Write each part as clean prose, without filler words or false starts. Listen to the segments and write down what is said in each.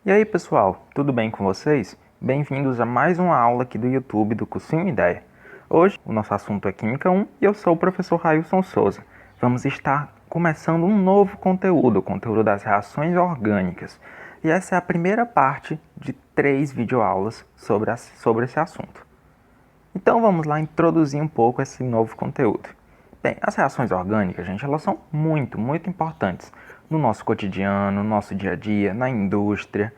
E aí pessoal, tudo bem com vocês? Bem-vindos a mais uma aula aqui do YouTube do Cursinho Ideia. Hoje o nosso assunto é Química 1 e eu sou o professor Railson Souza. Vamos estar começando um novo conteúdo, o conteúdo das reações orgânicas. E essa é a primeira parte de 3 videoaulas sobre esse assunto. Então vamos lá introduzir um pouco esse novo conteúdo. Bem, as reações orgânicas, gente, elas são muito importantes no nosso cotidiano, no nosso dia a dia, na indústria.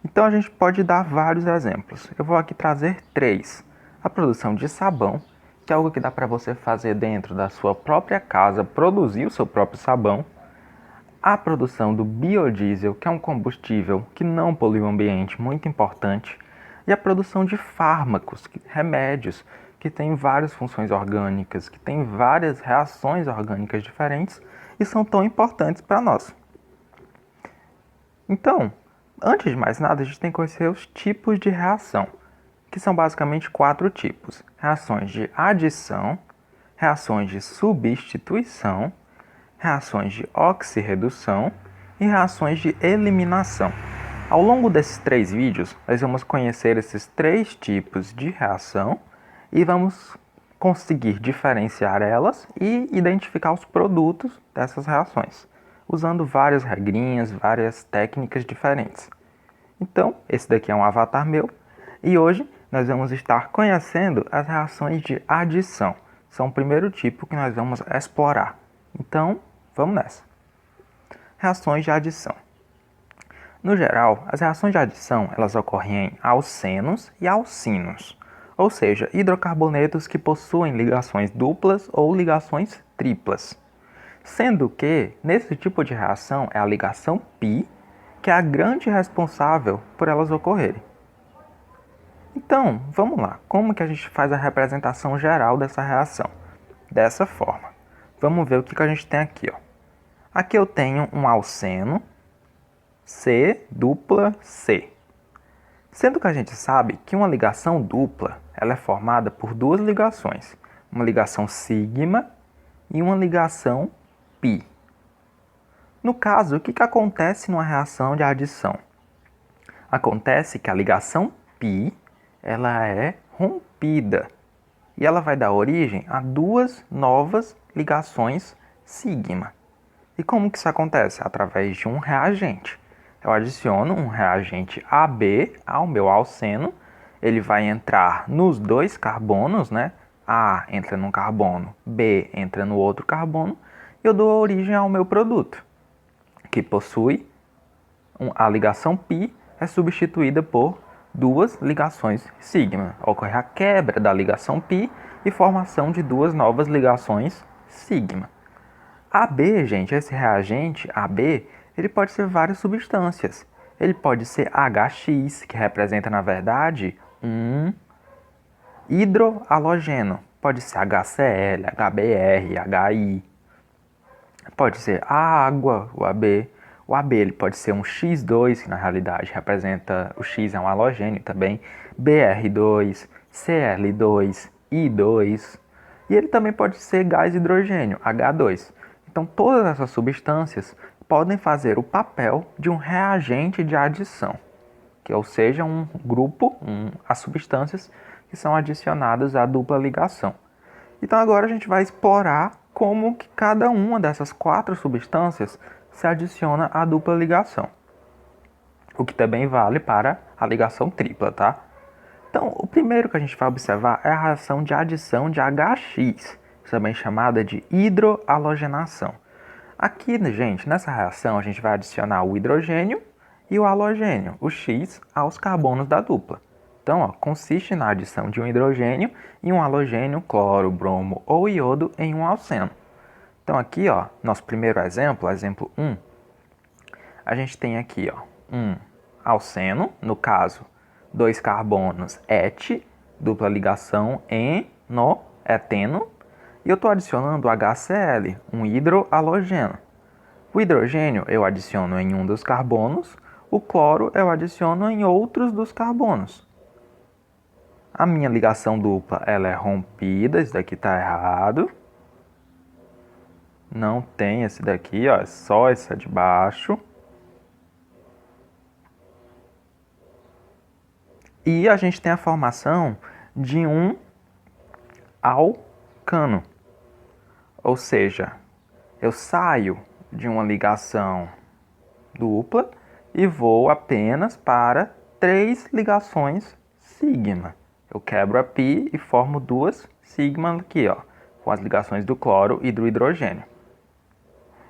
Então a gente pode dar vários exemplos. Eu vou aqui trazer 3. A produção de sabão, que é algo que dá para você fazer dentro da sua própria casa, produzir o seu próprio sabão. A produção do biodiesel, que é um combustível que não polui o ambiente, muito importante. E a produção de fármacos, remédios, que têm várias funções orgânicas, que têm várias reações orgânicas diferentes e são tão importantes para nós. Então, antes de mais nada, a gente tem que conhecer os tipos de reação, que são basicamente 4 tipos: reações de adição, reações de substituição, reações de oxirredução e reações de eliminação. Ao longo desses 3 vídeos, nós vamos conhecer esses 3 tipos de reação e vamos conseguir diferenciar elas e identificar os produtos dessas reações, usando várias regrinhas, várias técnicas diferentes. Então, esse daqui é um avatar meu e hoje nós vamos estar conhecendo as reações de adição. São o primeiro tipo que nós vamos explorar. Então, vamos nessa. Reações de adição. No geral, as reações de adição elas ocorrem em alcenos e alcinos, ou seja, hidrocarbonetos que possuem ligações duplas ou ligações triplas. Sendo que, nesse tipo de reação, é a ligação π que é a grande responsável por elas ocorrerem. Então, vamos lá. Como que a gente faz a representação geral dessa reação? Dessa forma. Vamos ver o que a gente tem aqui. Aqui eu tenho um alceno, C dupla C. Sendo que a gente sabe que uma ligação dupla ela é formada por duas ligações. Uma ligação sigma e uma ligação π. No caso, o que acontece numa reação de adição? Acontece que a ligação π ela é rompida e ela vai dar origem a duas novas ligações sigma. E como que isso acontece? Através de um reagente. Eu adiciono um reagente AB ao meu alceno, ele vai entrar nos dois carbonos, né? A entra num carbono, B entra no outro carbono, e eu dou origem ao meu produto, que possui a ligação π é substituída por duas ligações sigma. Ocorre a quebra da ligação π e formação de duas novas ligações sigma. AB, gente, esse reagente AB, ele pode ser várias substâncias. Ele pode ser HX, que representa, na verdade, um hidroalogeno. Pode ser HCl, HBr, HI. Pode ser a água, o AB. O AB ele pode ser um X2, que na realidade representa, o X é um halogênio também, Br2, Cl2, I2. E ele também pode ser gás hidrogênio, H2. Então todas essas substâncias podem fazer o papel de um reagente de adição, que ou seja, um grupo, as substâncias que são adicionadas à dupla ligação. Então agora a gente vai explorar como que cada uma dessas 4 substâncias se adiciona à dupla ligação. O que também vale para a ligação tripla, tá? Então, o primeiro que a gente vai observar é a reação de adição de HX, também chamada de hidroalogenação. Aqui, gente, nessa reação a gente vai adicionar o hidrogênio e o halogênio, o X, aos carbonos da dupla. Então, consiste na adição de um hidrogênio e um halogênio, cloro, bromo ou iodo em um alceno. Então aqui, nosso primeiro exemplo, exemplo 1, a gente tem aqui, um alceno, no caso, 2 carbonos et, dupla ligação no eteno, e eu estou adicionando HCl, um hidroalogeno. O hidrogênio eu adiciono em um dos carbonos, o cloro eu adiciono em outros dos carbonos. A minha ligação dupla ela é rompida, isso daqui está errado. Não tem esse daqui, é só essa de baixo. E a gente tem a formação de um alcano. Ou seja, eu saio de uma ligação dupla e vou apenas para 3 ligações sigma. Eu quebro a pi e formo 2 sigma aqui, ó, com as ligações do cloro e do hidrogênio.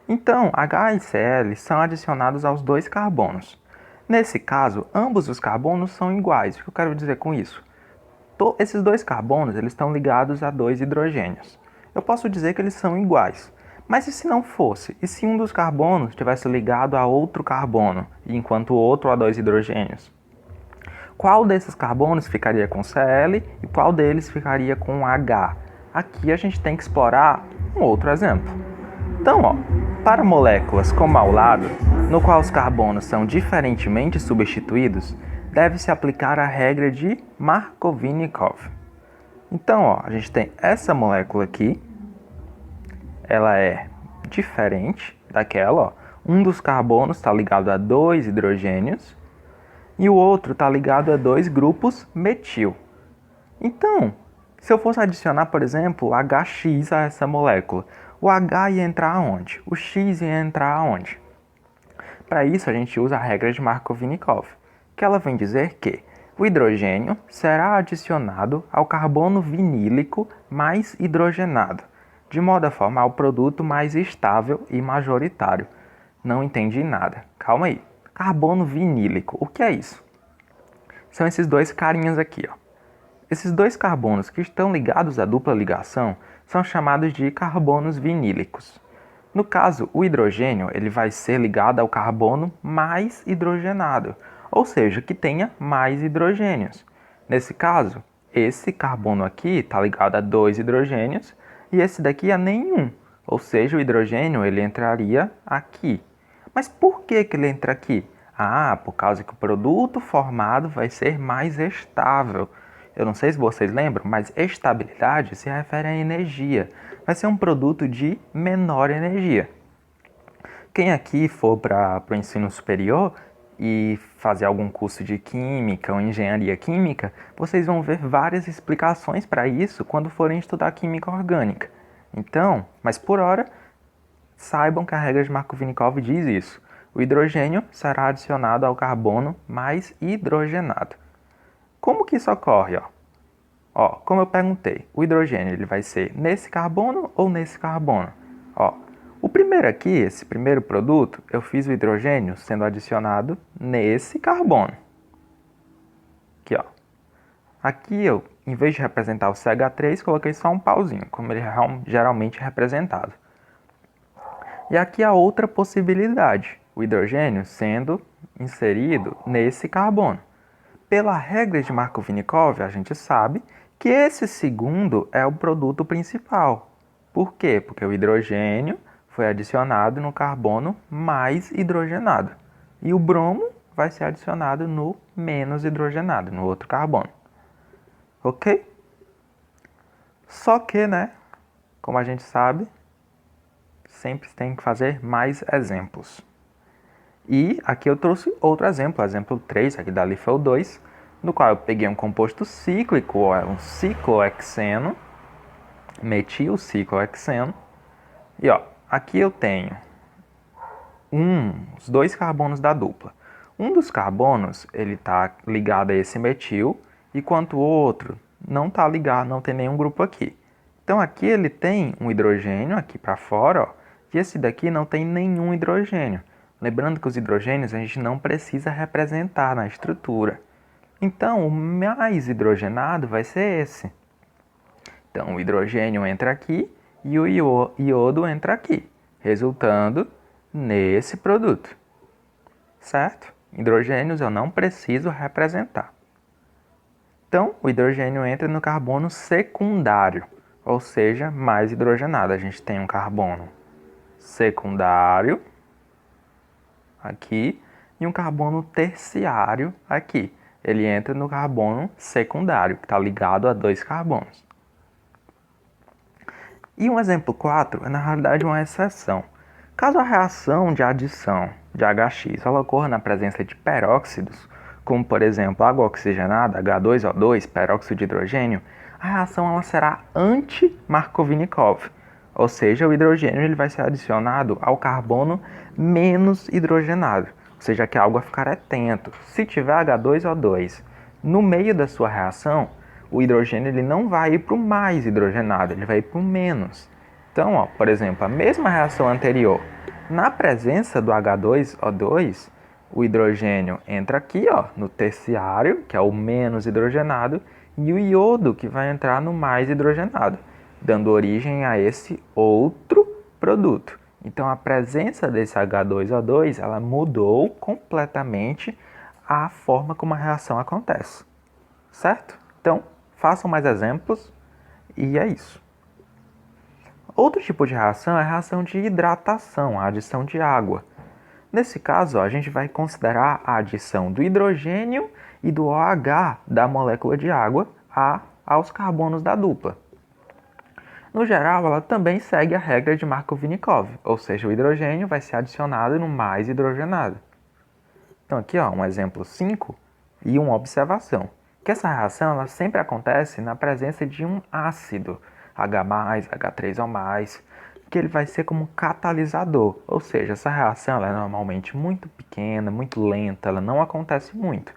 Então, H e Cl são adicionados aos 2 carbonos. Nesse caso, ambos os carbonos são iguais. O que eu quero dizer com isso? Esses 2 carbonos eles estão ligados a 2 hidrogênios. Eu posso dizer que eles são iguais. Mas e se não fosse? E se um dos carbonos tivesse ligado a outro carbono, enquanto o outro a 2 hidrogênios? Qual desses carbonos ficaria com Cl e qual deles ficaria com H? Aqui a gente tem que explorar um outro exemplo. Então, ó, para moléculas como ao lado, no qual os carbonos são diferentemente substituídos, deve-se aplicar a regra de Markovnikov. Então, ó, a gente tem essa molécula aqui, ela é diferente daquela, ó. Um dos carbonos está ligado a 2 hidrogênios e o outro está ligado a 2 grupos metil. Então, se eu fosse adicionar, por exemplo, HX a essa molécula, o H ia entrar aonde? O X ia entrar aonde? Para isso, a gente usa a regra de Markovnikov, que ela vem dizer que o hidrogênio será adicionado ao carbono vinílico mais hidrogenado, de modo a formar o produto mais estável e majoritário. Não entendi nada. Calma aí. Carbono vinílico, o que é isso? São esses 2 carinhas aqui, ó. Esses 2 carbonos que estão ligados à dupla ligação são chamados de carbonos vinílicos. No caso, o hidrogênio ele vai ser ligado ao carbono mais hidrogenado, ou seja, que tenha mais hidrogênios. Nesse caso, esse carbono aqui está ligado a 2 hidrogênios e esse daqui a nenhum, ou seja, o hidrogênio ele entraria aqui. Mas por que ele entra aqui? Ah, por causa que o produto formado vai ser mais estável. Eu não sei se vocês lembram, mas estabilidade se refere à energia. Vai ser um produto de menor energia. Quem aqui for para o ensino superior e fazer algum curso de química ou engenharia química, vocês vão ver várias explicações para isso quando forem estudar química orgânica. Então, mas por hora, saibam que a regra de Markovnikov diz isso. O hidrogênio será adicionado ao carbono mais hidrogenado. Como que isso ocorre? Ó, como eu perguntei, o hidrogênio ele vai ser nesse carbono ou nesse carbono? Ó, o primeiro aqui, esse primeiro produto, eu fiz o hidrogênio sendo adicionado nesse carbono. Aqui, ó. Aqui eu, em vez de representar o CH3, coloquei só um pauzinho, como ele é geralmente representado. E aqui a outra possibilidade, o hidrogênio sendo inserido nesse carbono. Pela regra de Markovnikov, a gente sabe que esse segundo é o produto principal. Por quê? Porque o hidrogênio foi adicionado no carbono mais hidrogenado. E o bromo vai ser adicionado no menos hidrogenado, no outro carbono. Ok? Só que, né, como a gente sabe, sempre tem que fazer mais exemplos. E aqui eu trouxe outro exemplo, exemplo 3, aqui dali foi o 2, no qual eu peguei um composto cíclico, um ciclohexeno, metilciclohexeno, e ó, aqui eu tenho os 2 carbonos da dupla. Um dos carbonos, ele está ligado a esse metil, enquanto o outro não está ligado, não tem nenhum grupo aqui. Então aqui ele tem um hidrogênio aqui para fora, ó, e esse daqui não tem nenhum hidrogênio. Lembrando que os hidrogênios a gente não precisa representar na estrutura. Então, o mais hidrogenado vai ser esse. Então, o hidrogênio entra aqui e o iodo entra aqui, resultando nesse produto. Certo? Hidrogênios eu não preciso representar. Então, o hidrogênio entra no carbono secundário, ou seja, mais hidrogenado. A gente tem um carbono secundário aqui e um carbono terciário aqui. Ele entra no carbono secundário, que está ligado a 2 carbonos. E um exemplo 4 é, na realidade, uma exceção. Caso a reação de adição de HX ela ocorra na presença de peróxidos, como por exemplo água oxigenada, H2O2, peróxido de hidrogênio, a reação ela será anti-Markovnikov, ou seja, o hidrogênio ele vai ser adicionado ao carbono menos hidrogenado, ou seja, que a água ficará atento. Se tiver H2O2 no meio da sua reação, o hidrogênio ele não vai ir para o mais hidrogenado, ele vai ir para o menos. Então, ó, por exemplo, a mesma reação anterior, na presença do H2O2, o hidrogênio entra aqui, ó, no terciário, que é o menos hidrogenado, e o iodo que vai entrar no mais hidrogenado, dando origem a esse outro produto. Então, a presença desse H2O2, ela mudou completamente a forma como a reação acontece, certo? Então, façam mais exemplos e é isso. Outro tipo de reação é a reação de hidratação, a adição de água. Nesse caso, a gente vai considerar a adição do hidrogênio e do OH da molécula de água aos carbonos da dupla. No geral, ela também segue a regra de Markovnikov, ou seja, o hidrogênio vai ser adicionado no mais hidrogenado. Então aqui, ó, um exemplo 5 e uma observação. Que essa reação ela sempre acontece na presença de um ácido, H+, H3O+, que ele vai ser como catalisador, ou seja, essa reação ela é normalmente muito pequena, muito lenta, ela não acontece muito.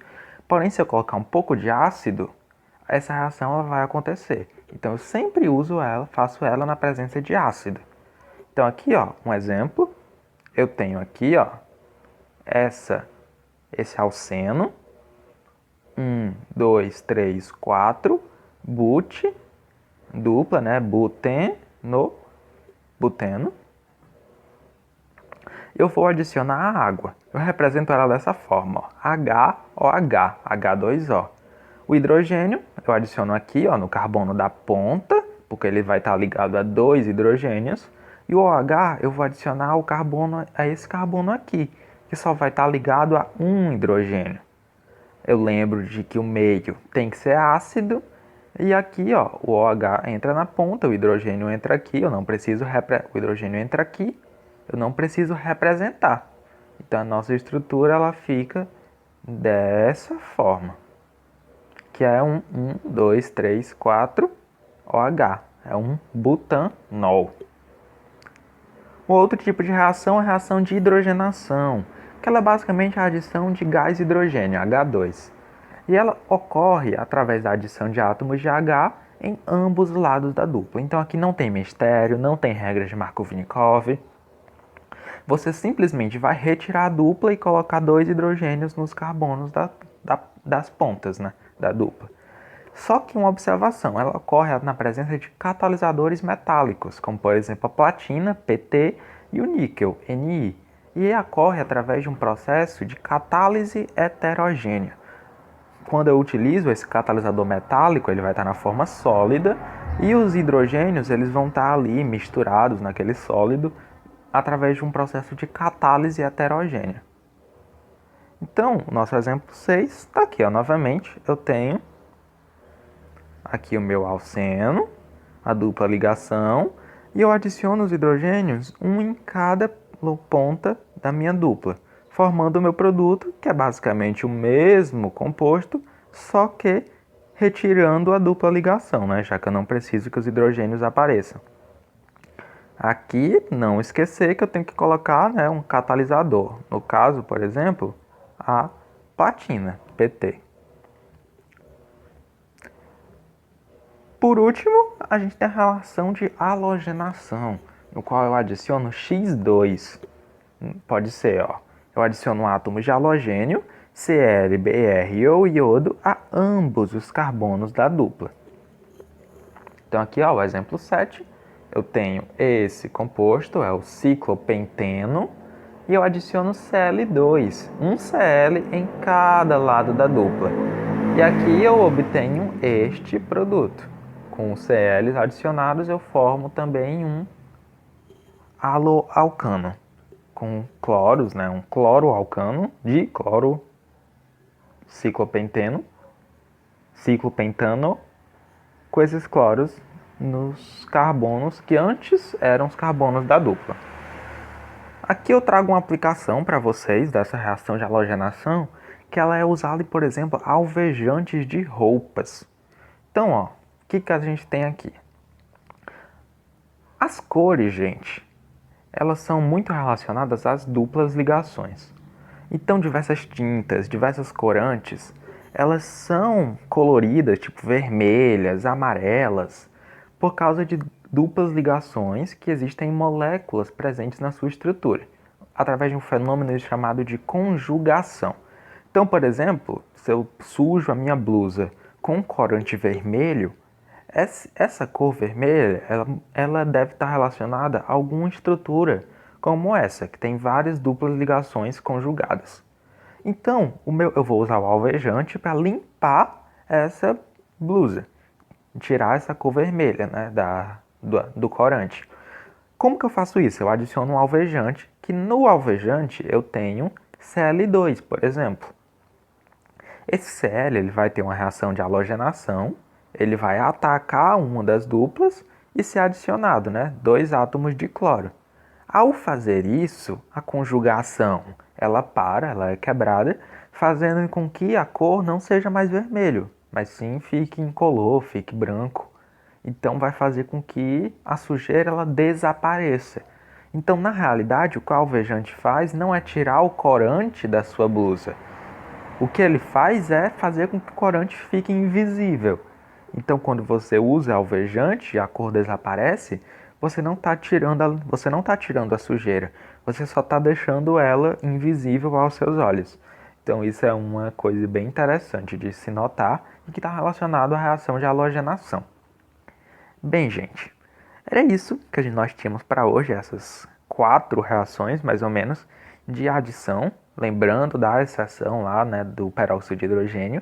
Porém, se eu colocar um pouco de ácido, essa reação ela vai acontecer. Então, eu sempre uso ela, faço ela na presença de ácido. Então, aqui, ó, um exemplo, eu tenho aqui, ó, esse alceno, 1, 2, 3, 4, but, dupla, né, buteno. Eu vou adicionar a água. Eu represento ela dessa forma, ó, HOH, H2O. O hidrogênio, eu adiciono aqui, ó, no carbono da ponta, porque ele vai estar ligado a 2 hidrogênios. E o OH, eu vou adicionar o carbono a esse carbono aqui, que só vai estar ligado a um hidrogênio. Eu lembro de que o meio tem que ser ácido. E aqui, ó, o OH entra na ponta, o hidrogênio entra aqui, o hidrogênio entra aqui, eu não preciso representar. Então, a nossa estrutura, ela fica dessa forma. Que é um 2, 3, 4 OH. É um butanol. O outro tipo de reação é a reação de hidrogenação, que ela é basicamente a adição de gás hidrogênio, H2. E ela ocorre através da adição de átomos de H em ambos os lados da dupla. Então aqui não tem mistério, não tem regra de Markovnikov. Você simplesmente vai retirar a dupla e colocar 2 hidrogênios nos carbonos das pontas, né, da dupla. Só que uma observação, ela ocorre na presença de catalisadores metálicos, como por exemplo a platina, PT, e o níquel, Ni. E ocorre através de um processo de catálise heterogênea. Quando eu utilizo esse catalisador metálico, ele vai estar na forma sólida e os hidrogênios eles vão estar ali misturados naquele sólido através de um processo de catálise heterogênea. Então, o nosso exemplo 6 está aqui, ó, novamente, eu tenho aqui o meu alceno, a dupla ligação, e eu adiciono os hidrogênios, um em cada ponta da minha dupla, formando o meu produto, que é basicamente o mesmo composto, só que retirando a dupla ligação, né? Já que eu não preciso que os hidrogênios apareçam. Aqui, não esquecer que eu tenho que colocar, né, um catalisador. No caso, por exemplo, a platina, PT. Por último, a gente tem a relação de halogenação, no qual eu adiciono X2. Pode ser, ó, eu adiciono átomos de halogênio, Cl, Br ou iodo a ambos os carbonos da dupla. Então aqui, ó, o exemplo 7, eu tenho esse composto, é o ciclopenteno, e eu adiciono Cl2, um Cl em cada lado da dupla. E aqui eu obtenho este produto. Com os Cl adicionados eu formo também um haloalcano. Com cloros, né, um cloroalcano de cloro ciclopentano, com esses cloros nos carbonos que antes eram os carbonos da dupla. Aqui eu trago uma aplicação para vocês dessa reação de halogenação, que ela é usada em, por exemplo, alvejantes de roupas. Então, ó, o que a gente tem aqui? As cores, gente, elas são muito relacionadas às duplas ligações. Então, diversas tintas, diversas corantes, elas são coloridas, tipo vermelhas, amarelas, por causa de duplas ligações que existem em moléculas presentes na sua estrutura, através de um fenômeno chamado de conjugação. Então, por exemplo, se eu sujo a minha blusa com corante vermelho, essa cor vermelha, ela deve estar relacionada a alguma estrutura como essa, que tem várias duplas ligações conjugadas. Então, eu vou usar o alvejante para limpar essa blusa, tirar essa cor vermelha, né, do corante. Como que eu faço isso? Eu adiciono um alvejante, que no alvejante eu tenho Cl2, por exemplo. Esse Cl ele vai ter uma reação de halogenação, ele vai atacar uma das duplas e ser adicionado, né, 2 átomos de cloro. Ao fazer isso, a conjugação ela é quebrada, fazendo com que a cor não seja mais vermelho, mas sim fique incolor, fique branco. Então vai fazer com que a sujeira ela desapareça. Então, na realidade, o que o alvejante faz não é tirar o corante da sua blusa. O que ele faz é fazer com que o corante fique invisível. Então, quando você usa alvejante e a cor desaparece, você não está tirando a sujeira, você só está deixando ela invisível aos seus olhos. Então, isso é uma coisa bem interessante de se notar e que está relacionado à reação de halogenação. Bem, gente, era isso que nós tínhamos para hoje, essas 4 reações, mais ou menos, de adição, lembrando da exceção lá, né, do peróxido de hidrogênio.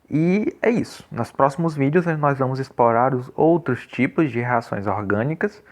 E é isso. Nos próximos vídeos nós vamos explorar os outros tipos de reações orgânicas,